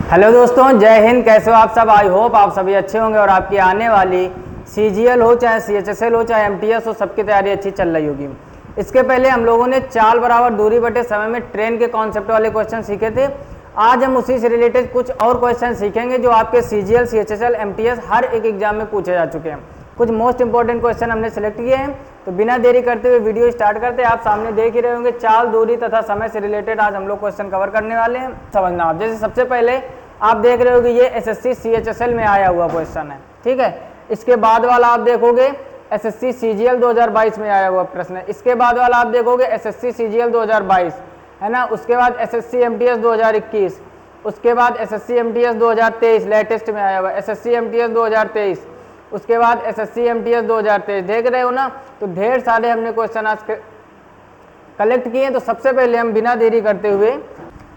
Hello दोस्तों, जय हिंद। कैसे हो आप सब? आई होप आप सभी अच्छे होंगे और आपकी आने वाली सीजीएल हो चाहे सीएचएसएल हो चाहे एमटीएस हो, सबकी तैयारी अच्छी चल रही होगी। इसके पहले हम लोगों ने चाल बराबर दूरी बटे समय में ट्रेन के कॉन्सेप्ट वाले क्वेश्चन सीखे थे। आज हम उसी से रिलेटेड कुछ और क्वेश्चन सीखेंगे जो आपके सीजीएल, सीएचएसएल, एमटीएस हर एक एग्जाम में पूछे जा चुके हैं। कुछ मोस्ट इंपॉर्टेंट क्वेश्चन हमने सेलेक्ट किए हैं, तो बिना देरी करते हुए वीडियो स्टार्ट करते हैं। आप सामने देख ही रहे होंगे, चाल, दूरी तथा समय से रिलेटेड आज हम लोग क्वेश्चन कवर करने वाले हैं। समझना आप, जैसे सबसे पहले आप देख रहे हो कि ये एसएससी सीएचएसएल में आया हुआ क्वेश्चन है, ठीक है। इसके बाद वाला आप देखोगे एसएससी सीजीएल 2022 में आया हुआ प्रश्न है। इसके बाद वाला आप देखोगे एसएससी सीजीएल 2022, है ना। उसके बाद एसएससी एमटीएस 2021, उसके बाद एसएससी एमटीएस 2023 लेटेस्ट में आया हुआ, एसएससी एमटीएस 2023, उसके बाद एसएससी एमटीएस 2023। देख रहे हो ना, तो ढेर सारे हमने क्वेश्चन आज कलेक्ट किए हैं। तो सबसे पहले हम बिना देरी करते हुए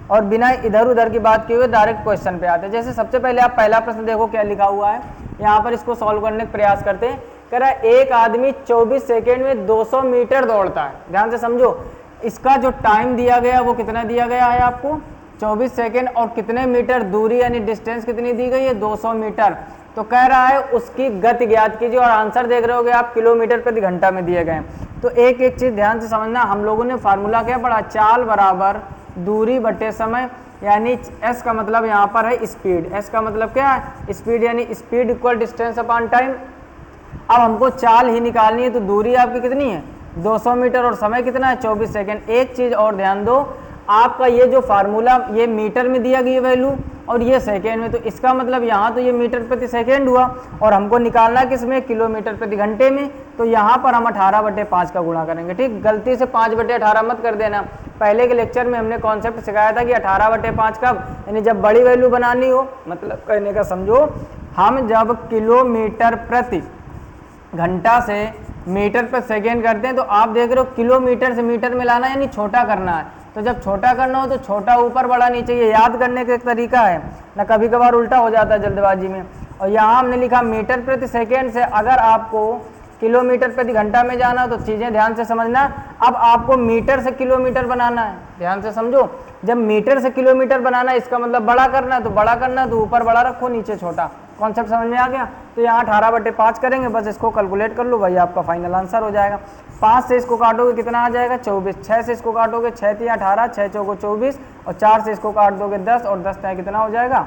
और बिना इधर उधर की बात किए हुए डायरेक्ट क्वेश्चन पे आते हैं। जैसे सबसे पहले आप पहला प्रश्न देखो क्या लिखा हुआ है, यहाँ पर इसको सॉल्व करने का प्रयास करते हैं। कह रहा है एक आदमी 24 सेकेंड में 200 मीटर दौड़ता है। ध्यान से समझो, इसका जो टाइम दिया गया वो कितना दिया गया है आपको, 24 सेकेंड, और कितने मीटर दूरी यानी डिस्टेंस कितनी दी गई है, 200 मीटर। तो कह रहा है उसकी गति ज्ञात कीजिए, और आंसर देख रहे होगे आप किलोमीटर प्रति घंटा में दिए गए। तो एक एक चीज ध्यान से समझना, हम लोगों ने फार्मूला क्या पढ़ा, चाल बराबर दूरी बटे समय, यानी एस का मतलब यहाँ पर है स्पीड। एस का मतलब क्या है, स्पीड, यानी speed equal distance upon time. अब हमको चाल ही निकालनी है, तो दूरी आपकी कितनी है, 200 मीटर, और समय कितना है, 24 सेकेंड। एक चीज और ध्यान दो, आपका ये जो फार्मूला ये मीटर में दिया गया वैल्यू और ये सेकेंड में, तो इसका मतलब यहाँ तो ये मीटर प्रति सेकेंड हुआ, और हमको निकालना किसमें, किलोमीटर प्रति घंटे में। तो यहाँ पर हम 18/5 का गुणा करेंगे, ठीक। गलती से 5/18 मत कर देना। पहले के लेक्चर में हमने कॉन्सेप्ट सिखाया था कि 18/5 कब, यानी जब बड़ी वैल्यू बनानी हो। मतलब कहने का समझो, हम जब किलोमीटर प्रति घंटा से मीटर प्रति सेकेंड करते हैं, तो आप देख रहे हो किलोमीटर से मीटर में लाना यानी छोटा करना है। तो जब छोटा करना हो तो छोटा ऊपर बड़ा नीचे, ये याद करने का एक तरीका है ना, कभी कभार उल्टा हो जाता है जल्दबाजी में। और यहाँ हमने लिखा मीटर प्रति सेकेंड से, अगर आपको किलोमीटर प्रति घंटा में जाना तो चीज़ें ध्यान से समझना। अब आपको मीटर से किलोमीटर बनाना है, ध्यान से समझो। जब मीटर से किलोमीटर बनाना है, इसका मतलब बड़ा करना है, तो बड़ा करना है तो ऊपर बड़ा रखो, नीचे छोटा। कॉन्सेप्ट समझ में आ गया। तो यहाँ 18/5 करेंगे, बस इसको कैलकुलेट कर लो भाई, आपका फाइनल आंसर हो जाएगा। 5 से इसको काटोगे कितना आ जाएगा, 24। 6 से इसको काटोगे 6 × 18, 6 × 4 = 24, और 4 से इसको काट दोगे 10, और 10 से कितना हो जाएगा,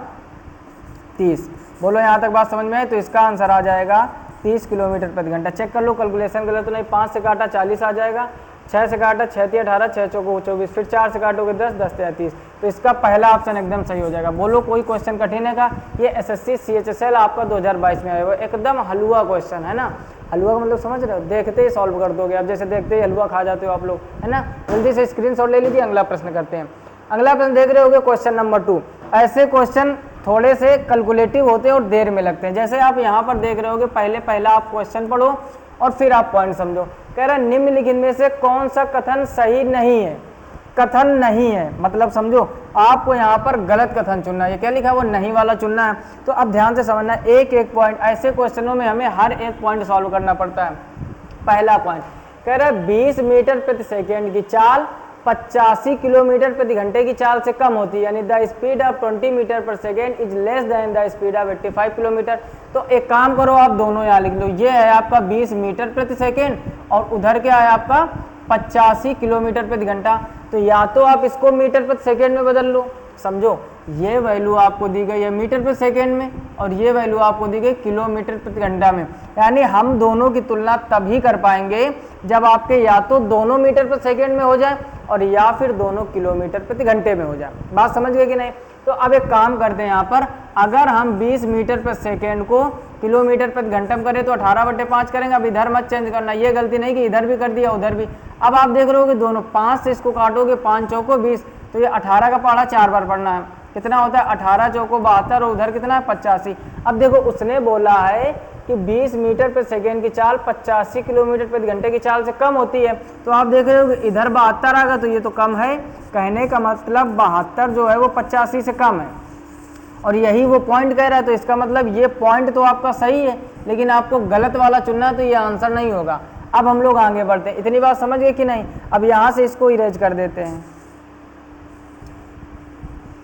30। बोलो यहाँ तक बात समझ में आए? तो इसका आंसर आ जाएगा 30 किलोमीटर प्रति घंटा। चेक कर लो कैलकुलेशन गलत तो नहीं। 5 से काटा 40 आ जाएगा, 6 से काटा 6 × 18, 6 × 4 = 24, फिर 4 से काटोगे 10, 10 से 30। तो इसका पहला ऑप्शन एकदम सही हो जाएगा। बोलो कोई क्वेश्चन कठिन है का? ये एसएससी सीएचएसएल आपका 2022 में आया हुआ एकदम हलवा क्वेश्चन है ना। हलवा का मतलब समझ रहे हो, देखते ही सॉल्व कर दोगे। अब जैसे देखते ही हलवा खा जाते हो आप लोग, है ना। जल्दी से स्क्रीनशॉट ले लीजिए, अगला प्रश्न करते हैं। अगला प्रश्न देख रहे होगे क्वेश्चन नंबर 2। ऐसे क्वेश्चन थोड़े से कैलकुलेटिव होते हैं और देर में लगते हैं। जैसे आप यहाँ पर देख रहे होगे, पहला आप क्वेश्चन पढ़ो और फिर आप पॉइंट समझो। कह रहा है निम्नलिखित में से कौन सा कथन सही नहीं है। कथन नहीं है मतलब समझो, आपको यहाँ पर गलत कथन चुनना है। ये क्या लिखा है, वो नहीं वाला चुनना है। तो अब ध्यान से समझना, एक एक पॉइंट। ऐसे क्वेश्चनों में हमें हर एक पॉइंट सॉल्व करना पड़ता है। पहला पॉइंट कह रहा है 20 मीटर प्रति सेकेंड की चाल 85 किलोमीटर प्रति घंटे की चाल से कम होती है, यानी the speed of 20 metre per second is less than the speed of 85 kilometre. तो एक काम करो, आप दोनों यहाँ लिख लो। ये है आपका 20 मीटर प्रति सेकेंड और उधर क्या है आपका 85 किलोमीटर प्रति घंटा। तो या तो आप इसको मीटर प्रति सेकेंड में बदल लो। समझो, ये वैल्यू आपको दी गई है मीटर प्रति सेकेंड में और ये वैल्यू आपको दी गई किलोमीटर प्रति घंटा में। यानी हम दोनों की तुलना तभी कर पाएंगे जब आपके या तो दोनों मीटर प्रति सेकेंड में हो जाए और या फिर दोनों किलोमीटर प्रति घंटे में हो जाए। बात समझ गए कि नहीं? तो अब एक काम करते हैं, यहाँ पर अगर हम 20 मीटर प्रति सेकेंड को किलोमीटर प्रति घंटा में करें तो 18/5 करेंगे। अब इधर मत चेंज करना, ये गलती नहीं कि इधर भी कर दिया उधर भी। अब आप देख रहे हो कि दोनों 5 से इसको काटोगे, 5 × 4 = 20, तो ये 18 का पहाड़ा 4 बार पढ़ना है। कितना होता है, 18 × 4 = 72, और उधर कितना है 85। अब देखो उसने बोला है कि 20 मीटर प्रति सेकेंड की चाल 85 किलोमीटर प्रति घंटे की चाल से कम होती है। तो आप देख रहे हो कि इधर 72 आ गया, तो ये तो कम है। कहने का मतलब 72 जो है वो 85 से कम है, और यही वो पॉइंट कह रहा है। तो इसका मतलब ये पॉइंट तो आपका सही है, लेकिन आपको गलत वाला चुनना है, तो ये आंसर नहीं होगा। अब हम लोग आगे बढ़ते हैं। इतनी बात समझ गए कि नहीं? अब यहाँ से इसको इरेज कर देते हैं,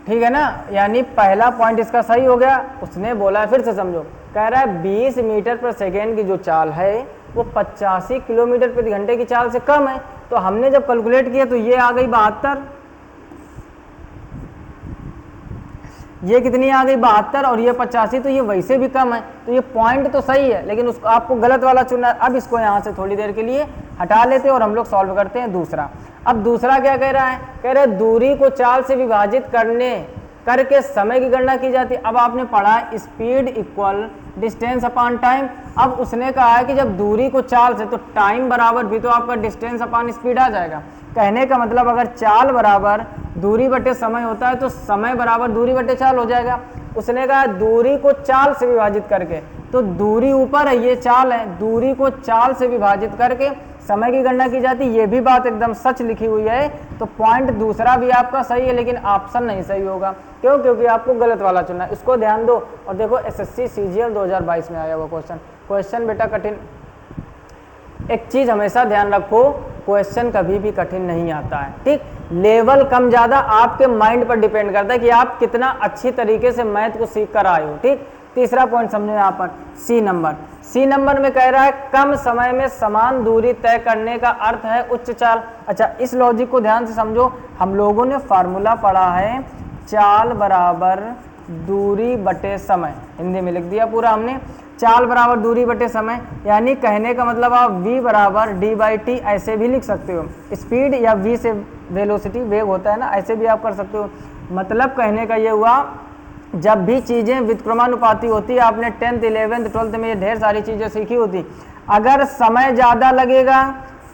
ठीक है ना, यानी पहला पॉइंट इसका सही हो गया। उसने बोला है, फिर से समझो, कह रहा है 20 मीटर पर सेकेंड की जो चाल है वो 85 किलोमीटर प्रति घंटे की चाल से कम है। तो हमने जब कैलकुलेट किया तो ये आ गई 72, ये कितनी आ गई 72 और ये 85, तो ये वैसे भी कम है। तो ये पॉइंट तो सही है लेकिन उसको आपको गलत वाला चुनना है। अब इसको यहाँ से थोड़ी देर के लिए हटा लेते हैं और हम लोग सॉल्व करते हैं दूसरा। अब दूसरा क्या कह रहा है, कह रहे हैं दूरी को चाल से विभाजित करके समय की गणना की जाती है। अब आपने पढ़ा है speed equal distance upon time. अब उसने कहा है कि जब दूरी को चाल से, तो टाइम बराबर भी तो आपका डिस्टेंस अपॉन स्पीड आ जाएगा। कहने का मतलब अगर चाल बराबर दूरी बटे समय होता है तो समय बराबर दूरी बटे चाल हो जाएगा। उसने कहा दूरी को चाल से विभाजित करके, तो दूरी ऊपर है, ये चाल है, दूरी को चाल से विभाजित करके समय की गणना की जाती है। ये भी बात एकदम सच लिखी हुई है। तो पॉइंट दूसरा भी आपका सही है लेकिन ऑप्शन नहीं सही होगा। क्यों? क्योंकि आपको गलत वाला चुनना है। इसको ध्यान दो। और देखो एसएससी सीजीएल 2022 में आया हुआ क्वेश्चन बेटा कठिन। एक चीज हमेशा ध्यान रखो, क्वेश्चन कभी भी कठिन नहीं आता है, ठीक। लेवल कम ज्यादा आपके माइंड पर डिपेंड करता है कि आप कितना अच्छी तरीके से मैथ को सीख कर आए हो, ठीक। तीसरा पॉइंट समझो यहाँ पर, सी नंबर में कह रहा है कम समय में समान दूरी तय करने का अर्थ है उच्च चाल। अच्छा, इस लॉजिक को ध्यान से समझो। हम लोगों ने फार्मूला पढ़ा है चाल बराबर दूरी बटे समय, हिंदी में लिख दिया पूरा हमने, चाल बराबर दूरी बटे समय। यानी कहने का मतलब आप v बराबर d/t ऐसे भी लिख सकते हो। स्पीड या v से वेलोसिटी वेग होता है ना, ऐसे भी आप कर सकते हो। मतलब कहने का ये हुआ, जब भी चीज़ें व्युत्क्रमानुपाती होती है, आपने 10th 11th 12th में ये ढेर सारी चीज़ें सीखी होती, अगर समय ज़्यादा लगेगा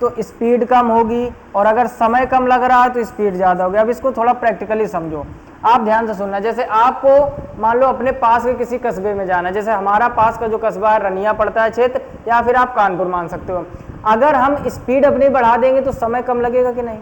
तो स्पीड कम होगी और अगर समय कम लग रहा है तो स्पीड ज़्यादा होगी। अब इसको थोड़ा प्रैक्टिकली समझो, आप ध्यान से सुनना। जैसे आपको मान लो अपने पास के किसी कस्बे में जाना है, जैसे हमारा पास का जो कस्बा है रनिया पड़ता है क्षेत्र, या फिर आप कानपुर मान सकते हो। अगर हम स्पीड अपनी बढ़ा देंगे तो समय कम लगेगा कि नहीं?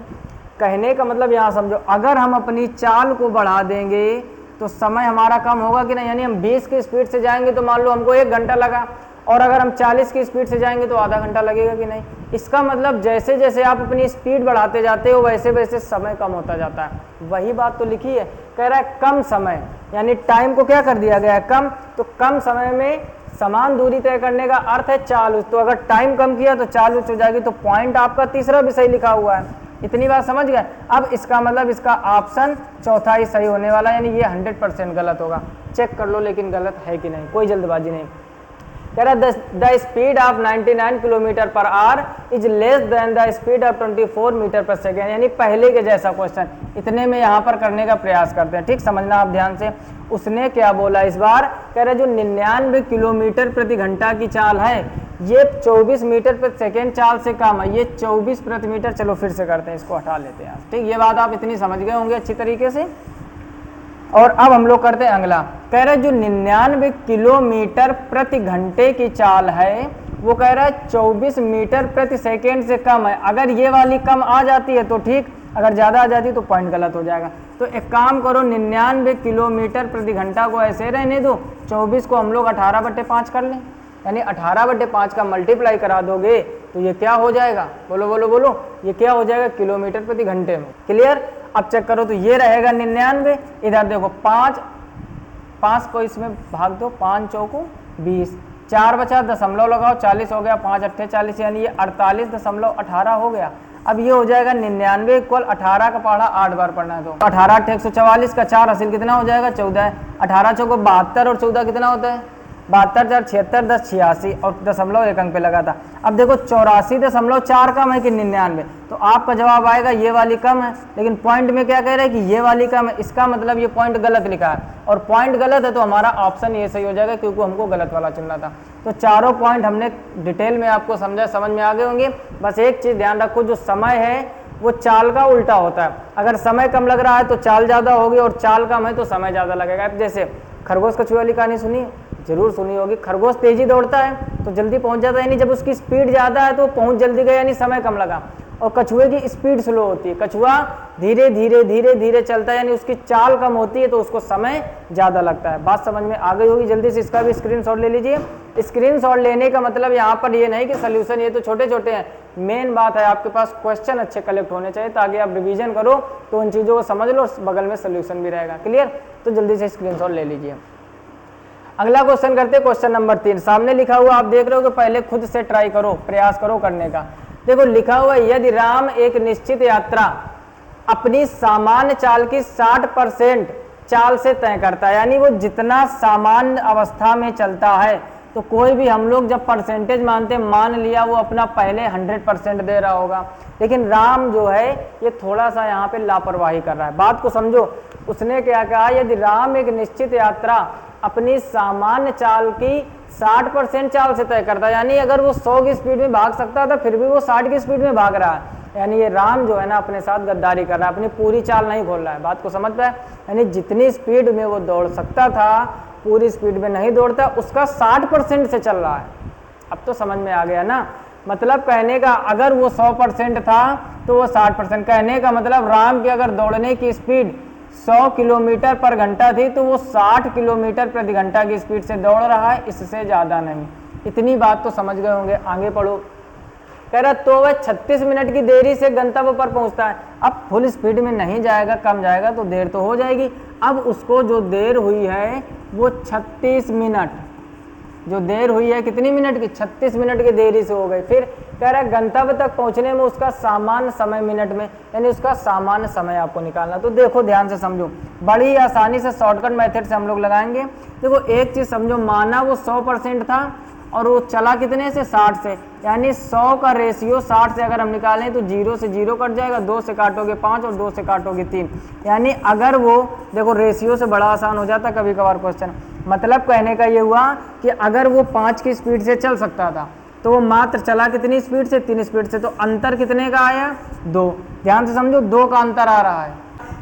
कहने का मतलब यहाँ समझो, अगर हम अपनी चाल को बढ़ा देंगे तो समय हमारा कम होगा कि नहीं? यानी हम 20 की स्पीड से जाएंगे तो मान लो हमको 1 घंटा लगा, और अगर हम 40 की स्पीड से जाएंगे तो आधा घंटा लगेगा कि नहीं? इसका मतलब जैसे जैसे आप अपनी स्पीड बढ़ाते जाते हो वैसे वैसे समय कम होता जाता है। वही बात तो लिखी है, कह रहा है कम समय, यानी टाइम को क्या कर दिया गया है कम, तो कम समय में समान दूरी तय करने का अर्थ है चाल उच्च। तो अगर टाइम कम किया तो चाल उच्च हो जाएगी। तो पॉइंट आपका तीसरा भी सही लिखा हुआ है। इतनी बात समझ गए? अब इसका मतलब इसका ऑप्शन चौथा ही सही होने वाला, यानी ये 100% गलत होगा। चेक कर लो लेकिन गलत है कि नहीं, कोई जल्दबाजी नहीं। कह रहा the speed of 99 kilometre per hour is less than the speed of 24 metre per second, यानी पहले के जैसा क्वेश्चन इतने में यहाँ पर करने का प्रयास करते हैं, ठीक। समझना आप ध्यान से। उसने क्या बोला इस बार, कह रहे जो 99 किलोमीटर प्रति घंटा की चाल है ये 24 मीटर प्रति सेकेंड चाल से कम है, ये 24 प्रति मीटर। चलो फिर से करते हैं, इसको हटा लेते हैं, ठीक। ये बात आप इतनी समझ गए होंगे अच्छी तरीके से। और अब हम लोग करते हैं अगला। कह रहे जो 99 किलोमीटर प्रति घंटे की चाल है वो कह रहा है 24 मीटर प्रति सेकेंड से कम है। अगर ये वाली कम आ जाती है तो ठीक, अगर ज़्यादा आ जाती है तो पॉइंट गलत हो जाएगा। तो एक काम करो, 99 किलोमीटर प्रति घंटा को ऐसे रहने दो, 24 को हम लोग 18/5 कर लें, यानी 18/5 का मल्टीप्लाई करा दोगे तो ये क्या हो जाएगा, बोलो बोलो बोलो, ये क्या हो जाएगा किलोमीटर प्रति घंटे में। क्लियर? अब चेक करो तो ये रहेगा 99, इधर देखो 5 को इसमें भाग दो, 5 चौको 20, 4 बचा, दशमलव लगाओ, 40 हो गया, 5 अट्ठे 40, यानी ये 48.18 हो गया। अब ये हो जाएगा 99 इक्वल 18 का पढ़ा 8 बार पढ़ना है तो 18 8 144 का 4 हासिल कितना हो जाएगा 14 है, 18 चौको 72 और 14 कितना होता है 72, 4 76, 10 86 और दशमलव 1 अंक पे लगा था। अब देखो 84.4 कम है कि 99, तो आपका जवाब आएगा ये वाली कम है। लेकिन पॉइंट में क्या कह रहे हैं कि ये वाली कम है, इसका मतलब ये पॉइंट गलत लिखा है, और पॉइंट गलत है तो हमारा ऑप्शन ये सही हो जाएगा क्योंकि हमको गलत वाला चुनना था। तो चारों पॉइंट हमने डिटेल में आपको समझ में आ गए होंगे। बस एक चीज़ ध्यान रखो, जो समय है वो चाल का उल्टा होता है। अगर समय कम लग रहा है तो चाल ज़्यादा होगी, और चाल कम है तो समय ज़्यादा लगेगा। जैसे खरगोश कछुए वाली कहानी सुनी, जरूर सुनी होगी। खरगोश तेजी दौड़ता है तो जल्दी पहुंच जाता है, यानी जब उसकी स्पीड ज़्यादा है तो पहुंच जल्दी गया, यानी समय कम लगा। और कछुए की स्पीड स्लो होती है। कछुआ धीरे धीरे धीरे धीरे चलता है, यानी उसकी चाल कम होती है तो उसको समय ज़्यादा लगता है। बात समझ में आ गई होगी। जल्दी से इसका भी स्क्रीनशॉट ले लीजिए। स्क्रीनशॉट लेने का मतलब यहाँ पर ये नहीं कि सोल्यूशन ये तो छोटे छोटे हैं, मेन बात है आपके पास क्वेश्चन अच्छे कलेक्ट होने चाहिए ताकि आप रिवीजन करो तो उन चीज़ों को समझ लो, बगल में सोल्यूशन भी रहेगा। क्लियर? तो जल्दी से स्क्रीनशॉट ले लीजिए। अगला क्वेश्चन करते हैं, क्वेश्चन नंबर 3। सामने लिखा हुआ आप देख रहे हो कि पहले खुद से ट्राई करो, प्रयास करो करने का। देखो लिखा हुआ है, यदि राम एक निश्चित यात्रा अपनी सामान्य चाल की 60% चाल से तय करता है, यानी वो जितना सामान्य अवस्था में चलता है, तो कोई भी हम लोग जब परसेंटेज मानते हैं, मान लिया वो अपना पहले 100% दे रहा होगा, लेकिन राम जो है ये थोड़ा सा यहाँ पे लापरवाही कर रहा है। बात को समझो, उसने क्या कहा, यदि राम एक निश्चित यात्रा अपनी सामान्य चाल की 60% चाल से तय करता है, यानी अगर वो 100 की स्पीड में भाग सकता था फिर भी वो 60 की स्पीड में भाग रहा है, यानी ये राम जो है ना अपने साथ गद्दारी कर रहा है, अपनी पूरी चाल नहीं खोल रहा है। बात को समझ पाए? यानी जितनी स्पीड में वो दौड़ सकता था पूरी स्पीड में नहीं दौड़ता, उसका 60% से चल रहा है। अब तो समझ में आ गया ना? मतलब कहने का अगर वो 100% था तो वो 60%, कहने का मतलब राम की अगर दौड़ने की स्पीड 100 किलोमीटर पर घंटा थी तो वो 60 किलोमीटर प्रति घंटा की स्पीड से दौड़ रहा है, इससे ज़्यादा नहीं। इतनी बात तो समझ गए होंगे। आगे पढ़ो। कह रहा तो वह 36 मिनट की देरी से गंतव्य पर पहुंचता है। अब फुल स्पीड में नहीं जाएगा, कम जाएगा तो देर तो हो जाएगी। अब उसको जो देर हुई है वो 36 मिनट, जो देर हुई है कितनी मिनट की? 36 मिनट की देरी से हो गई। फिर कह रहा है गंतव्य तक पहुंचने में उसका सामान्य समय मिनट में, यानी उसका सामान्य समय आपको निकालना। तो देखो ध्यान से समझो, बड़ी आसानी से शॉर्टकट मेथड से हम लोग लगाएंगे। देखो एक चीज़ समझो, माना वो 100% था और वो चला कितने से? 60 से, यानी 100 का रेशियो 60 से अगर हम निकालें तो 0 से 0 कट जाएगा, 2 से काटोगे 5 और 2 से काटोगे 3, यानी अगर वो देखो रेशियो से बड़ा आसान हो जाता कभी कभार क्वेश्चन। मतलब कहने का ये हुआ कि अगर वो 5 की स्पीड से चल सकता था तो वो मात्र चला कितनी स्पीड से? 3 स्पीड से। तो अंतर कितने का आया? 2। ध्यान से समझो, 2 का अंतर आ रहा है,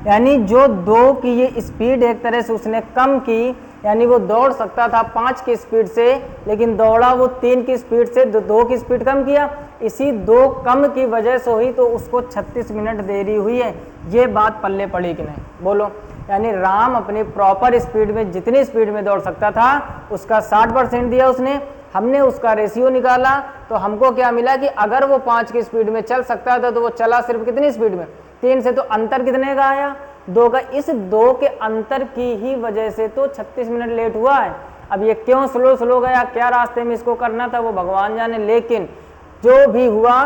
यानी जो 2 की ये स्पीड एक तरह से उसने कम की, यानी वो दौड़ सकता था 5 की स्पीड से लेकिन दौड़ा वो 3 की स्पीड से, 2 की स्पीड कम किया। इसी 2 कम की वजह से हुई तो उसको 36 मिनट देरी हुई है। ये बात पल्ले पड़ी कि नहीं? बोलो। यानी राम अपनी प्रॉपर स्पीड में जितनी स्पीड में दौड़ सकता था उसका 60% दिया उसने, हमने उसका रेशियो निकाला तो हमको क्या मिला कि अगर वो 5 की स्पीड में चल सकता था तो वो चला सिर्फ कितनी स्पीड में? 3 से। तो अंतर कितने का आया? 2 का। इस 2 के अंतर की ही वजह से तो 36 मिनट लेट हुआ है। अब ये क्यों स्लो गया, क्या रास्ते में इसको करना था वो भगवान जाने, लेकिन जो भी हुआ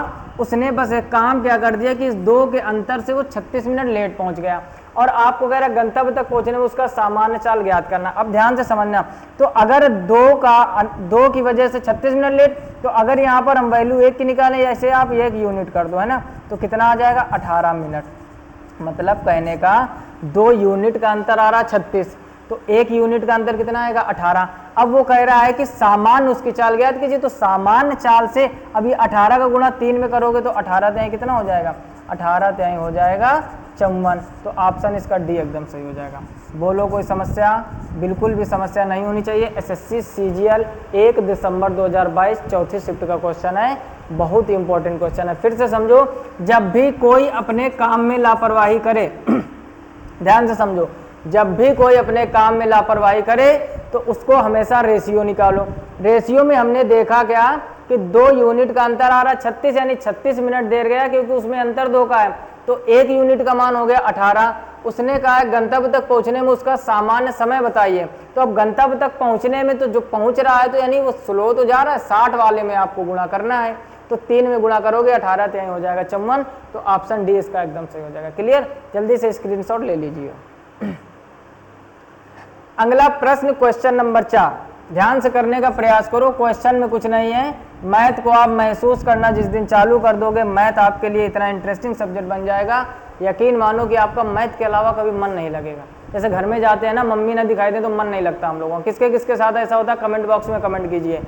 उसने बस एक काम क्या कर दिया कि इस 2 के अंतर से वो 36 मिनट लेट पहुंच गया। और आपको कह रहा है गंतव्य तक पहुंचने में उसका सामान्य चाल ज्ञात करना। अब ध्यान से समझना, तो अगर 2 की वजह से 36 मिनट लेट, तो अगर यहाँ पर हम वैल्यू 1 की निकालें, ऐसे आप 1 यूनिट कर दो, है ना, तो कितना आ जाएगा? 18 मिनट। मतलब कहने का 2 यूनिट का अंतर आ रहा 36, तो 1 यूनिट का अंतर कितना आएगा? 18। अब वो कह रहा है कि सामान्य उसकी चाल ज्ञात कीजिए, तो सामान्य चाल से अभी 18 का गुणा 3 में करोगे तो 18 त्याई कितना हो जाएगा? 18 त्याई हो जाएगा 54। तो ऑप्शन इसका डी एकदम सही हो जाएगा। बोलो कोई समस्या? बिल्कुल भी समस्या नहीं होनी चाहिए। एसएससी सीजीएल 1 दिसंबर 2022 चौथी शिफ्ट का क्वेश्चन है, बहुत ही इंपॉर्टेंट क्वेश्चन है। फिर से समझो, जब भी कोई अपने काम में लापरवाही करे ध्यान से समझो, जब भी कोई अपने काम में लापरवाही करे तो उसको हमेशा रेशियो निकालो। रेशियो में हमने देखा क्या कि 2 यूनिट का अंतर आ रहा 36, यानी 36 मिनट देर गया क्योंकि उसमें अंतर 2 का है, तो 1 यूनिट का मान हो गया 18। उसने कहा है गंतव्य तक पहुंचने में उसका सामान्य समय बताइए, तो अब गंतव्य तक पहुंचने में तो जो पहुंच रहा है तो यानी वो स्लो तो जा रहा है, 60 वाले में आपको गुणा करना है, तो 3 में गुणा करोगे 18 त्याई हो जाएगा 54। तो ऑप्शन डी इसका एकदम सही हो जाएगा। क्लियर? जल्दी से स्क्रीनशॉट ले लीजिए। अगला प्रश्न क्वेश्चन नंबर 4, ध्यान से करने का प्रयास करो। क्वेश्चन में कुछ नहीं है, मैथ को आप महसूस करना जिस दिन चालू कर दोगे, मैथ आपके लिए इतना इंटरेस्टिंग सब्जेक्ट बन जाएगा, यकीन मानो कि आपका मैथ के अलावा कभी मन नहीं लगेगा। जैसे घर में जाते हैं ना, मम्मी ना दिखाई दे तो मन नहीं लगता हम लोगों को। किसके किसके साथ ऐसा होता है? कमेंट बॉक्स में कमेंट कीजिए।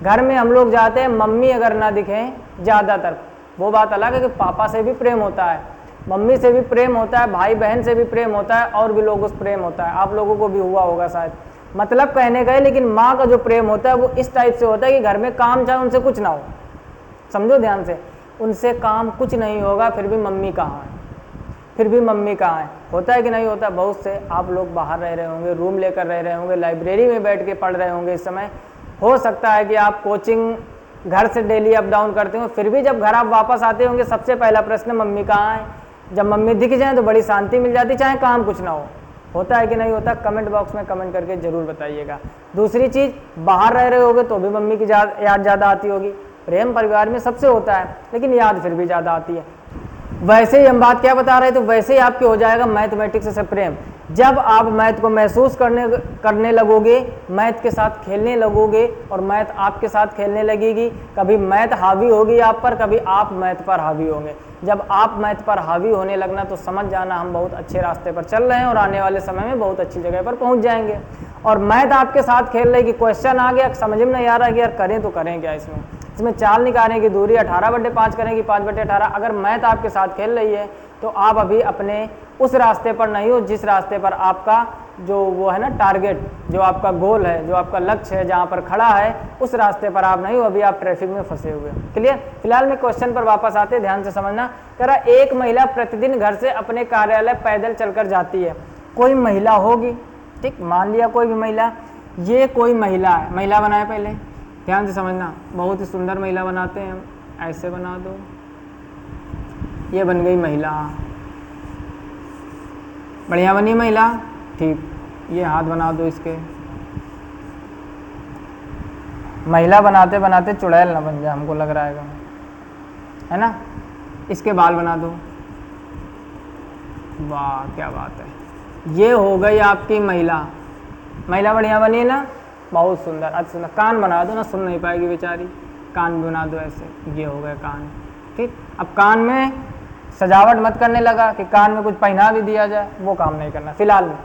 घर में हम लोग जाते हैं, मम्मी अगर ना दिखें ज़्यादातर, वो बात अलग है कि पापा से भी प्रेम होता है, मम्मी से भी प्रेम होता है, भाई बहन से भी प्रेम होता है, और भी लोगों से प्रेम होता है, आप लोगों को भी हुआ होगा शायद। मतलब कहने गए, लेकिन माँ का जो प्रेम होता है वो इस टाइप से होता है कि घर में काम चाहे उनसे कुछ ना हो। समझो ध्यान से, उनसे काम कुछ नहीं होगा, फिर भी मम्मी कहाँ है, फिर भी मम्मी कहाँ है। होता है कि नहीं होता? बहुत से आप लोग बाहर रह रहे होंगे, रूम लेकर रह रहे होंगे, लाइब्रेरी में बैठ के पढ़ रहे होंगे इस समय। हो सकता है कि आप कोचिंग घर से डेली अप डाउन करते हो, फिर भी जब घर आप वापस आते होंगे सबसे पहला प्रश्न मम्मी कहाँ है। जब मम्मी दिख जाए तो बड़ी शांति मिल जाती, चाहे काम कुछ ना हो। होता है कि नहीं होता? कमेंट बॉक्स में कमेंट करके जरूर बताइएगा। दूसरी चीज़, बाहर रह रहे होगे तो भी मम्मी की याद ज़्यादा आती होगी। प्रेम परिवार में सबसे होता है, लेकिन याद फिर भी ज़्यादा आती है। वैसे ही हम बात क्या बता रहे थे, वैसे ही आपके हो जाएगा मैथमेटिक्स से प्रेम। जब आप मैथ को महसूस करने लगोगे, मैथ के साथ खेलने लगोगे और मैथ आपके साथ खेलने लगेगी, कभी मैथ हावी होगी आप पर, कभी आप मैथ पर हावी होंगे। जब आप मैथ पर हावी होने लगना तो समझ जाना हम बहुत अच्छे रास्ते पर चल रहे हैं और आने वाले समय में बहुत अच्छी जगह पर पहुंच जाएंगे। और मैथ आपके साथ खेल रही कि क्वेश्चन आ गया, समझ में नहीं आ रहा कि यार करें तो करें क्या, इसमें चाल निकालने की दूरी 18/5 करेंगे 5/18। अगर मैथ आपके साथ खेल रही है तो आप अभी अपने उस रास्ते पर नहीं हो जिस रास्ते पर आपका जो वो है ना टारगेट, जो आपका गोल है, जो आपका लक्ष्य है, जहाँ पर खड़ा है, उस रास्ते पर आप नहीं हो, अभी आप ट्रैफिक में फंसे हुए हो। क्लियर? फिलहाल में क्वेश्चन पर वापस आते, ध्यान से समझना। कह रहा एक महिला प्रतिदिन घर से अपने कार्यालय पैदल चलकर जाती है। कोई महिला होगी, ठीक, मान लिया कोई भी महिला, ये कोई महिला है। महिला बनाए पहले, ध्यान से समझना, बहुत ही सुंदर महिला बनाते हैं हम। ऐसे बना दो, ये बन गई महिला, बढ़िया बनी महिला, ठीक। ये हाथ बना दो इसके, महिला बनाते बनाते चुड़ैल ना बन जाए, हमको लग रहा है ना। इसके बाल बना दो, वाह क्या बात है, ये हो गई आपकी महिला। महिला बढ़िया बनी है ना, बहुत सुंदर, अच्छा सुंदर। कान बना दो ना, सुन नहीं पाएगी बेचारी, कान बना दो ऐसे, ये हो गए कान, ठीक। अब कान में सजावट मत करने लगा कि कान में कुछ पहना भी दिया जाए, वो काम नहीं करना। फिलहाल में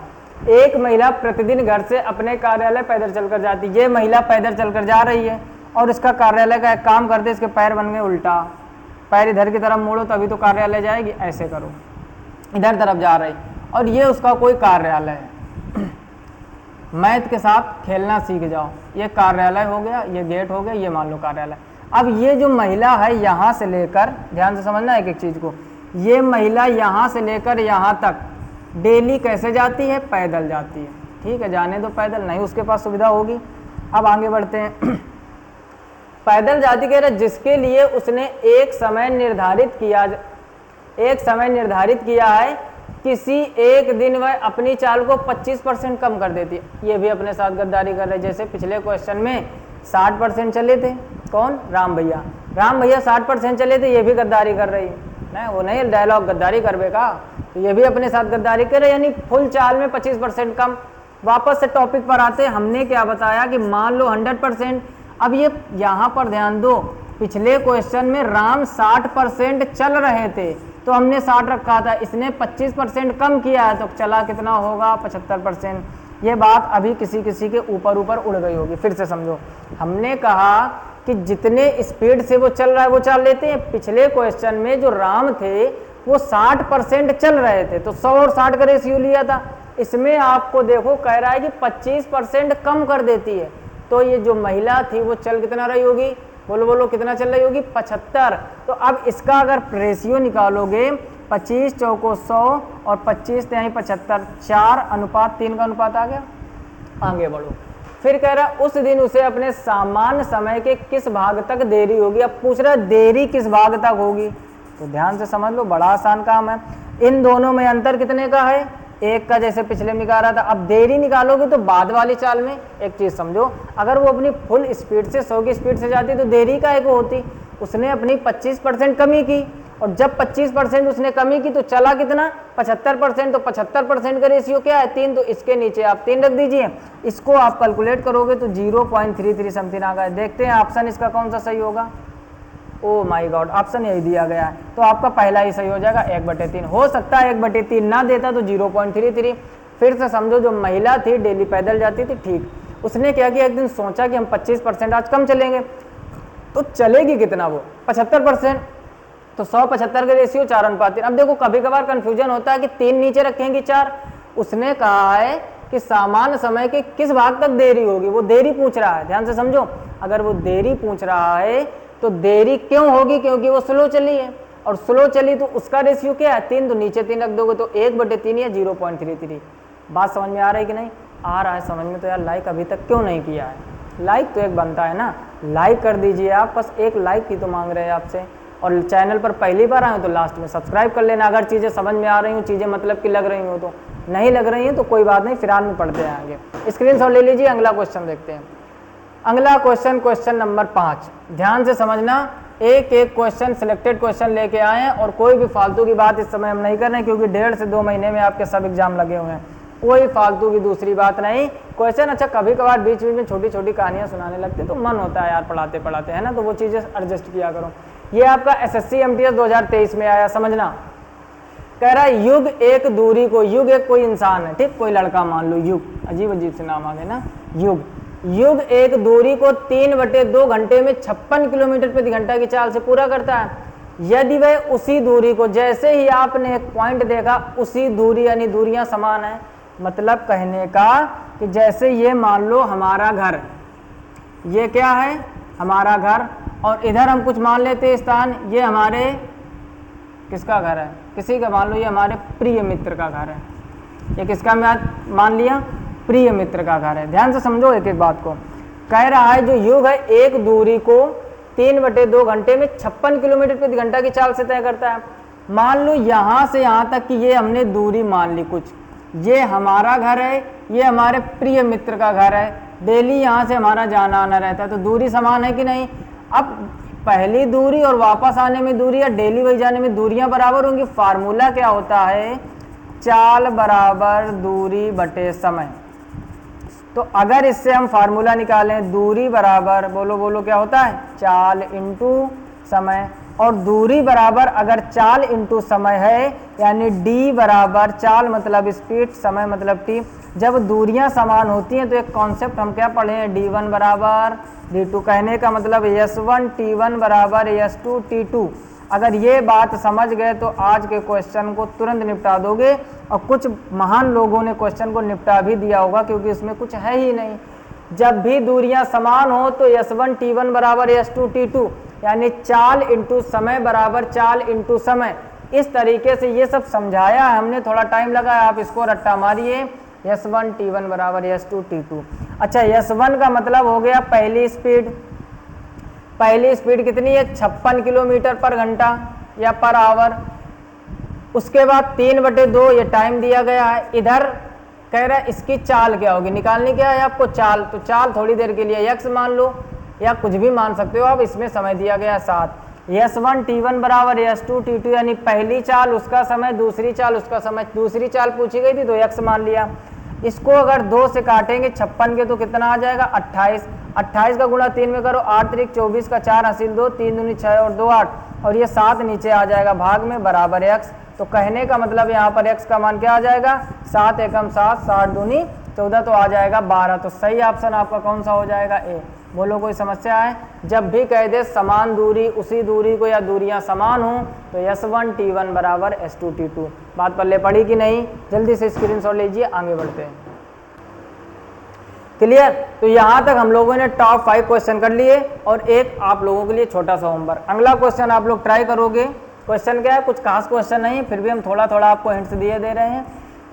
एक महिला प्रतिदिन घर से अपने कार्यालय पैदल चलकर जाती। ये महिला पैदल चलकर जा रही है और इसका कार्यालय का एक काम करते, इसके पैर बन गए उल्टा, पैर इधर की तरफ मोड़ो तभी तो कार्यालय जाएगी, ऐसे करो, इधर तरफ जा रही, और ये उसका कोई कार्यालय है। मैथ के साथ खेलना सीख जाओ। ये कार्यालय हो गया, ये गेट हो गया, ये मान लो कार्यालय। अब ये जो महिला है यहाँ से लेकर, ध्यान से समझना एक एक चीज़ को, ये महिला यहाँ से लेकर यहाँ तक डेली कैसे जाती है? पैदल जाती है, ठीक है। जाने दो पैदल, नहीं उसके पास सुविधा होगी। अब आगे बढ़ते हैं। पैदल जाती कह रहे जिसके लिए उसने एक समय निर्धारित किया है, किसी एक दिन वह अपनी चाल को 25% कम कर देती है। ये भी अपने साथ गद्दारी कर रहे। जैसे पिछले क्वेश्चन में 60% चले थे, कौन? राम भैया 60% चले थे, ये भी गद्दारी कर रही है। नहीं वो नहीं डायलॉग गद्दारी करबे का, तो ये भी अपने साथ गद्दारी कर रहे, यानी फुल चाल में 25% कम। वापस से टॉपिक पर आते, हमने क्या बताया कि मान लो 100%। अब ये यहाँ पर ध्यान दो, पिछले क्वेश्चन में राम 60% चल रहे थे तो हमने 60 रखा था, इसने 25% कम किया है तो चला कितना होगा? 75%। ये बात अभी किसी किसी के ऊपर उड़ गई होगी। फिर से समझो, हमने कहा कि जितने स्पीड से वो चल रहा है वो चाल लेते हैं। पिछले क्वेश्चन में जो राम थे वो 60% चल रहे थे तो 100 और 60 का रेशियो लिया था। इसमें आपको देखो कह रहा है कि 25% कम कर देती है, तो ये जो महिला थी वो चल कितना रही होगी? बोलो कितना चल रही होगी? 75। तो अब इसका अगर रेशियो निकालोगे, 25 चौको 100 और 25 तिहाई 75, 4:3 का अनुपात आ गया। आगे बढ़ो, फिर कह रहा उस दिन उसे अपने सामान्य समय के किस भाग तक देरी होगी। अब पूछ रहा है देरी किस भाग तक होगी, तो ध्यान से समझ लो, बड़ा आसान काम है। इन दोनों में अंतर कितने का है? एक का, जैसे पिछले में निकाला था। अब देरी निकालोगे तो बाद वाली चाल में एक चीज समझो, अगर वो अपनी फुल स्पीड से 100 की स्पीड से जाती तो देरी का एक होती। उसने अपनी 25% कमी की, और जब 25% उसने कमी की तो चला कितना? 75%। तो 75% का रेशियो क्या है? 3। तो इसके नीचे आप 3 रख दीजिए। इसको आप कैलकुलेट करोगे तो 0.33 समथिंग आ गया। देखते हैं ऑप्शन इसका कौन सा सही होगा। ओ माय गॉड, ऑप्शन यही दिया गया है, तो आपका पहला ही सही हो जाएगा, 1/3। हो सकता है 1/3 ना देता तो 0.33। फिर से समझो, जो महिला थी डेली पैदल जाती थी, ठीक, उसने क्या किया, एक दिन सोचा कि हम 25% आज कम चलेंगे, तो चलेगी कितना वो? 75%। तो 100-75 का रेशियो 4:3। अब देखो कभी कभार कंफ्यूजन होता है कि 3 नीचे रखेंगे 4। उसने कहा है कि सामान्य समय के किस भाग तक देरी होगी, वो देरी पूछ रहा है, ध्यान से समझो। अगर वो देरी पूछ रहा है तो देरी क्यों होगी, क्योंकि वो स्लो चली है, और स्लो चली तो उसका रेशियो क्या है 3, तो नीचे 3 रख दोगे तो 1/3 या 0.33। बात समझ में आ रही है कि नहीं? आ रहा है समझ में? तो यार लाइक अभी तक क्यों नहीं किया है? लाइक तो एक बनता है ना, लाइक कर दीजिए आप, बस एक लाइक की तो मांग रहे हैं आपसे। और चैनल पर पहली बार आए तो लास्ट में सब्सक्राइब कर लेना, अगर चीज़ें समझ में आ रही हूँ, चीज़ें मतलब की लग रही हो। तो नहीं लग रही हैं तो कोई बात नहीं, फिलहाल में पढ़ते हैं आगे। स्क्रीनशॉट ले लीजिए, अगला क्वेश्चन देखते हैं। अगला क्वेश्चन, क्वेश्चन नंबर 5, ध्यान से समझना। एक एक क्वेश्चन, सिलेक्टेड क्वेश्चन लेके आए हैं, और कोई भी फालतू की बात इस समय हम नहीं कर रहे हैं, क्योंकि 1.5 से 2 महीने में आपके सब एग्जाम लगे हुए हैं। कोई फालतू की दूसरी बात नहीं। क्वेश्चन अच्छा कभी कभार बीच बीच में छोटी छोटी कहानियां सुनाने लगते तो मन होता है यार पढ़ाते पढ़ाते, है ना, तो वो चीज़ें एडजस्ट किया करो। ये आपका SSC MTS 2023 में आया, समझना। कह रहा है युग एक दूरी को, युग एक कोई इंसान है, ठीक, कोई लड़का मान लो युग, अजीब अजीब से नाम आ गए ना, युग। युग एक दूरी को 3/2 घंटे में 56 किलोमीटर प्रति घंटा की चाल से पूरा करता है। यदि वह उसी दूरी को, जैसे ही आपने एक पॉइंट देखा उसी दूरी, यानी दूरियां समान है, मतलब कहने का कि जैसे ये मान लो हमारा घर, ये क्या है हमारा घर, और इधर हम कुछ मान लेते हैं स्थान, ये हमारे किसका घर है, किसी का मान लो, ये हमारे प्रिय मित्र का घर है। ये किसका मान लिया, प्रिय मित्र का घर है। ध्यान से समझो एक एक बात को। कह रहा है जो युग है एक दूरी को 3/2 घंटे में 56 किलोमीटर प्रति घंटा की चाल से तय करता है। मान लो यहाँ से यहाँ तक कि ये हमने दूरी मान ली कुछ, ये हमारा घर है, ये हमारे प्रिय मित्र का घर है, डेली यहाँ से हमारा जाना आना रहता है, तो दूरी समान है कि नहीं? अब पहली दूरी और वापस आने में दूरी या डेली वही जाने में दूरियां बराबर होंगी। फार्मूला क्या होता है, चाल बराबर दूरी बटे समय। तो अगर इससे हम फार्मूला निकालें, दूरी बराबर, बोलो बोलो क्या होता है, चाल इंटू समय, और दूरी बराबर अगर चाल इंटू समय है, यानी d बराबर चाल मतलब स्पीड, समय मतलब t। जब दूरियां समान होती हैं तो एक कॉन्सेप्ट हम क्या पढ़े हैं, d1 बराबर d2, कहने का मतलब s1 t1 बराबर s2 t2। अगर ये बात समझ गए तो आज के क्वेश्चन को तुरंत निपटा दोगे, और कुछ महान लोगों ने क्वेश्चन को निपटा भी दिया होगा, क्योंकि इसमें कुछ है ही नहीं। जब भी दूरियां समान हो तो s1 t1 बराबर s2 t2, यानी चाल इंटू समय बराबर चाल इंटू समय। इस तरीके से ये सब समझाया है हमने, थोड़ा टाइम लगा है, आप इसको रट्टा मारिए, s1 t1 बराबर s2 t2। अच्छा, s1 का मतलब हो गया पहली स्पीड। पहली स्पीड कितनी है, 56 किलोमीटर पर घंटा या पर आवर। उसके बाद 3/2 ये टाइम दिया गया है। इधर कह रहा है इसकी चाल क्या होगी, निकालनी क्या है आपको, चाल। तो चाल थोड़ी देर के लिए x मान लो, या कुछ भी मान सकते हो आप, इसमें समय दिया गया 7। s1 t1 बराबर s2 t2, यानी पहली चाल उसका समय, दूसरी चाल उसका समय। दूसरी चाल पूछी गई थी तो x मान लिया। इसको अगर 2 से काटेंगे 56 के तो कितना आ जाएगा, 28। 28 का गुणा 3 में करो, 8 3 24 का 4 हासिल 2, 3 दूनी 6 और 2 8, और ये 7 नीचे आ जाएगा भाग में बराबर x। तो कहने का मतलब यहाँ पर x का मान क्या आ जाएगा, 7 एकम 7, 7 दूनी 14, तो आ जाएगा 12। तो सही ऑप्शन आपका कौन सा हो जाएगा, ए। बोलो कोई समस्या है? जब भी कह दे समान दूरी उसी दूरी को, या दूरियां समान हो, तो s1 t1 बराबर s2 t2। बात पल्ले पड़ी कि नहीं? जल्दी से स्क्रीनशॉट लीजिए, आगे बढ़ते हैं। क्लियर? तो यहाँ तक हम लोगों ने टॉप 5 क्वेश्चन कर लिए, और एक आप लोगों के लिए छोटा सा होमवर्क। अगला क्वेश्चन आप लोग ट्राई करोगे। क्वेश्चन क्या है, कुछ खास क्वेश्चन नहीं, फिर भी हम थोड़ा थोड़ा आपको हिंट्स दिए दे रहे हैं।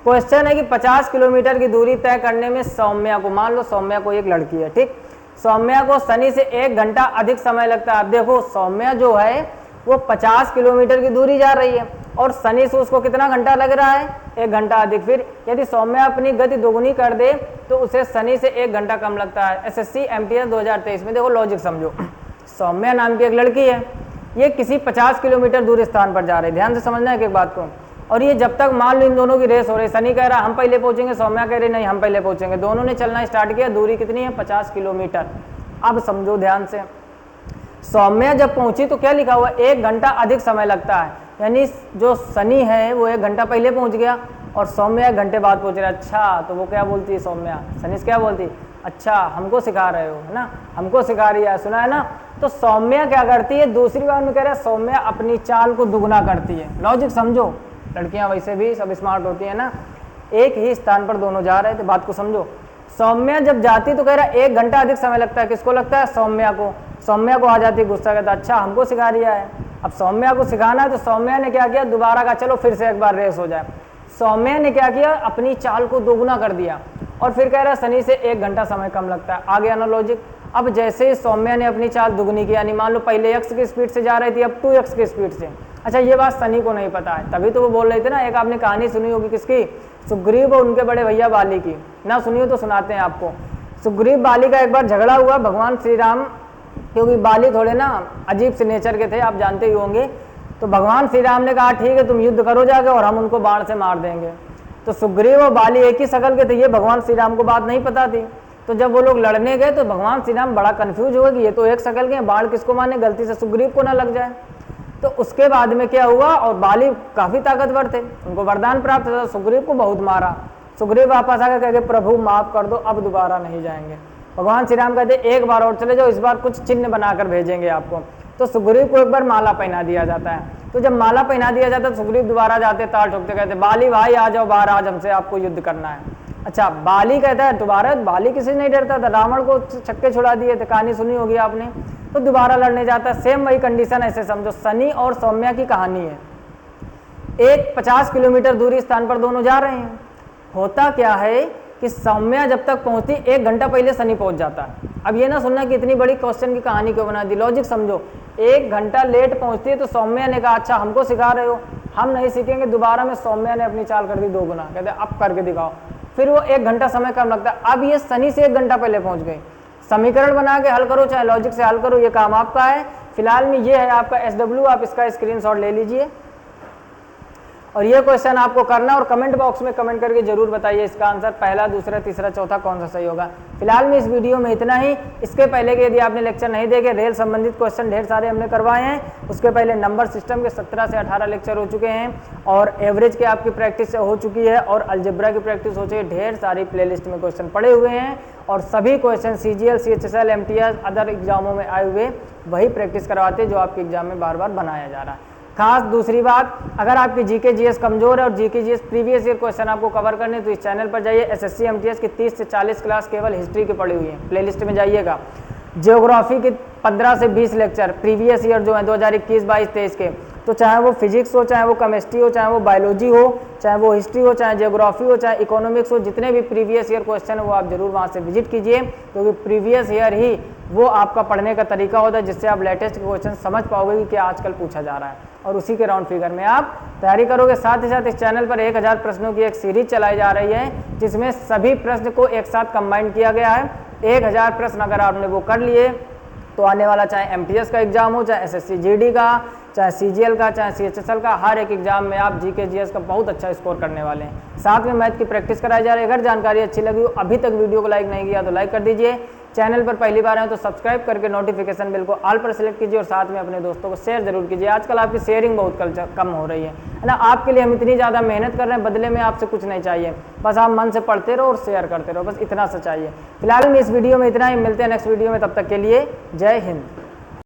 क्वेश्चन है कि 50 किलोमीटर की दूरी तय करने में सौम्या को, मान लो सौम्या को एक लड़की है, ठीक, सौम्या को शनि से 1 घंटा अधिक समय लगता है। अब देखो सौम्या जो है वो 50 किलोमीटर की दूरी जा रही है, और शनि से उसको कितना घंटा लग रहा है, 1 घंटा अधिक। फिर यदि सौम्या अपनी गति दोगुनी कर दे तो उसे शनि से 1 घंटा कम लगता है। SSC MTS 2023 में देखो लॉजिक समझो। सौम्या नाम की एक लड़की है, ये किसी 50 किलोमीटर दूर स्थान पर जा रही है। ध्यान से समझना है एक बात को। और ये जब तक मान लो इन दोनों की रेस हो रही, शनि कह रहा हम पहले पहुंचेंगे, सौम्या कह रही नहीं हम पहले पहुंचेंगे। दोनों ने चलना स्टार्ट किया, दूरी कितनी है, 50 किलोमीटर। अब समझो ध्यान से, सौम्या जब पहुंची तो क्या लिखा हुआ, 1 घंटा अधिक समय लगता है, यानी जो शनि है वो 1 घंटा पहले पहुंच गया और सौम्या 1 घंटे बाद पहुंच रहा है। अच्छा, तो वो क्या बोलती है सौम्या, शनि से क्या बोलती, अच्छा हमको सिखा रहे हो, है ना, हमको सिखा रही है, सुना है ना। तो सौम्या क्या करती है, दूसरी बार में कह रहा है सौम्या अपनी चाल को दुगना करती है। लॉजिक समझो, लड़कियां वैसे भी सब स्मार्ट होती है ना, एक ही स्थान पर दोनों जा रहे थे, बात को समझो। सौम्या जब जाती तो कह रहा है 1 घंटा अधिक समय लगता है, किसको लगता है, सौम्या को। सौम्या को आ जाती गुस्सा, कहता अच्छा हमको सिखा रिया है। अब सौम्या को सिखाना है तो सौम्या ने क्या किया, दोबारा का चलो फिर से एक बार रेस हो जाए। सौम्या ने क्या किया, अपनी चाल को दोगुना कर दिया और फिर कह रहा है सनी से 1 घंटा समय कम लगता है। आ गया ना लॉजिक। अब जैसे ही सौम्या ने अपनी चाल दुगनी की, यानी मान लो पहले x की स्पीड से जा रही थी, अब 2x की स्पीड से। अच्छा ये बात सनी को नहीं पता है, तभी तो वो बोल रहे थे ना, एक आपने कहानी सुनी होगी किसकी, सुग्रीव और उनके बड़े भैया बाली की, ना सुनी हो तो सुनाते हैं आपको। सुग्रीव बाली का एक बार झगड़ा हुआ भगवान श्री राम, क्योंकि बाली थोड़े ना अजीब से नेचर के थे, आप जानते ही होंगे। तो भगवान श्री राम ने कहा ठीक है तुम युद्ध करो जाके और हम उनको बाण से मार देंगे। तो सुग्रीव और बाली एक ही शकल के थे, ये भगवान श्री राम को बात नहीं पता थी। तो जब वो लोग लड़ने गए तो भगवान श्री राम बड़ा कंफ्यूज हुए कि ये तो एक शकल के हैं, बाण किसको मारने, गलती से सुग्रीव को ना लग जाए। तो उसके बाद में क्या हुआ, और बाली काफी ताकतवर थे, उनको वरदान प्राप्त था, सुग्रीव को बहुत मारा। सुग्रीव वापस आकर कह गए प्रभु माफ कर दो, अब दोबारा नहीं जाएंगे। भगवान श्री राम कहते एक बार और चले जाओ, इस बार कुछ चिन्ह बनाकर भेजेंगे आपको। तो सुग्रीव को एक बार माला पहना दिया जाता है। तो जब माला पहना दिया जाता है सुग्रीव दोबारा जाते, ताल ठोकते, कहते बाली भाई आ जाओ बाहर, आज हमसे आपको युद्ध करना है। अच्छा बाली कहता है दोबारा, बाली किसी नहीं डरता था, रावण को छक्के छुड़ा दिए थे, कहानी सुनी होगी आपने। तो दोबारा लड़ने जाता है, सेम वही कंडीशन, ऐसे समझो सनी और सौम्या की कहानी है। एक 50 किलोमीटर दूरी स्थान पर दोनों जा रहे हैं। होता क्या है कि सौम्या जब तक पहुंचती 1 घंटा पहले सनी पहुंच जाता है। अब ये ना सुनना कि इतनी बड़ी क्वेश्चन की कहानी क्यों बना दी, लॉजिक समझो। 1 घंटा लेट पहुंचती है तो सौम्या ने कहा अच्छा हमको सिखा रहे हो, हम नहीं सीखेंगे। दोबारा में सौम्या ने अपनी चाल कर दी 2 गुना, कहते अब करके दिखाओ। फिर वो 1 घंटा समय कम लगता है। अब ये सनी से 1 घंटा पहले पहुंच गई। समीकरण बना के हल करो, चाहे लॉजिक से हल करो, ये काम आपका है। फिलहाल में ये है आपका SW, आप इसका स्क्रीनशॉट ले लीजिए और ये क्वेश्चन आपको करना और कमेंट बॉक्स में कमेंट करके जरूर बताइए इसका आंसर पहला, दूसरा, तीसरा, चौथा कौन सा सही होगा। फिलहाल में इस वीडियो में इतना ही। इसके पहले के यदि आपने लेक्चर नहीं देखे, रेल संबंधित क्वेश्चन ढेर सारे हमने करवाए हैं। उसके पहले नंबर सिस्टम के 17 से 18 लेक्चर हो चुके हैं और एवरेज की आपकी प्रैक्टिस हो चुकी है और अलजेब्रा की प्रैक्टिस हो चुकी है। ढेर सारी प्लेलिस्ट में क्वेश्चन पड़े हुए हैं और सभी question CGL, CHSL, MTS other एग्जामों में आए हुए वही प्रैक्टिस करवाते हैं जो आपके एग्जाम में बार बार बनाया जा रहा है। खास दूसरी बात, अगर आपकी GK GS कमजोर है और GK GS previous year question आपको कवर करने तो इस चैनल पर जाइए। SSC MTS की 30 से 40 क्लास केवल हिस्ट्री की पड़ी हुई है, प्लेलिस्ट में जाइएगा। ज्योग्राफी के 15 से 20 लेक्चर प्रीवियस ईयर जो है 2021, 22, 23 के, तो चाहे वो फिजिक्स हो, चाहे वो केमिस्ट्री हो, चाहे वो बायोलॉजी हो, चाहे वो हिस्ट्री हो, चाहे ज्योग्राफी हो, चाहे इकोनॉमिक्स हो, जितने भी प्रीवियस ईयर क्वेश्चन है वो आप जरूर वहाँ से विजिट कीजिए, क्योंकि प्रीवियस ईयर ही वो आपका पढ़ने का तरीका होता है जिससे आप लेटेस्ट क्वेश्चन समझ पाओगे कि क्या आजकल पूछा जा रहा है और उसी के राउंड फिगर में आप तैयारी करोगे। साथ ही साथ इस चैनल पर 1000 प्रश्नों की एक सीरीज चलाई जा रही है जिसमें सभी प्रश्न को एक साथ कंबाइन किया गया है। 1000 प्रश्न अगर आपने वो कर लिए तो आने वाला चाहे MTS का एग्जाम हो, चाहे SSC GD का, चाहे CGL का, चाहे CHSL का, हर एक एग्जाम में आप GK GS का बहुत अच्छा स्कोर करने वाले हैं। साथ में मैथ की प्रैक्टिस कराई जा रही है। अगर जानकारी अच्छी लगी हो, अभी तक वीडियो को लाइक नहीं किया तो लाइक कर दीजिए। चैनल पर पहली बार आए तो सब्सक्राइब करके नोटिफिकेशन बिल को ऑल पर सेलेक्ट कीजिए और साथ में अपने दोस्तों को शेयर जरूर कीजिए। आजकल आपकी शेयरिंग बहुत कम हो रही है ना। आपके लिए हम इतनी ज़्यादा मेहनत कर रहे हैं, बदले में आपसे कुछ नहीं चाहिए, बस आप मन से पढ़ते रहो और शेयर करते रहो, बस इतना सा चाहिए। फिलहाल में इस वीडियो में इतना ही, मिलते हैं नेक्स्ट वीडियो में, तब तक के लिए जय हिंद।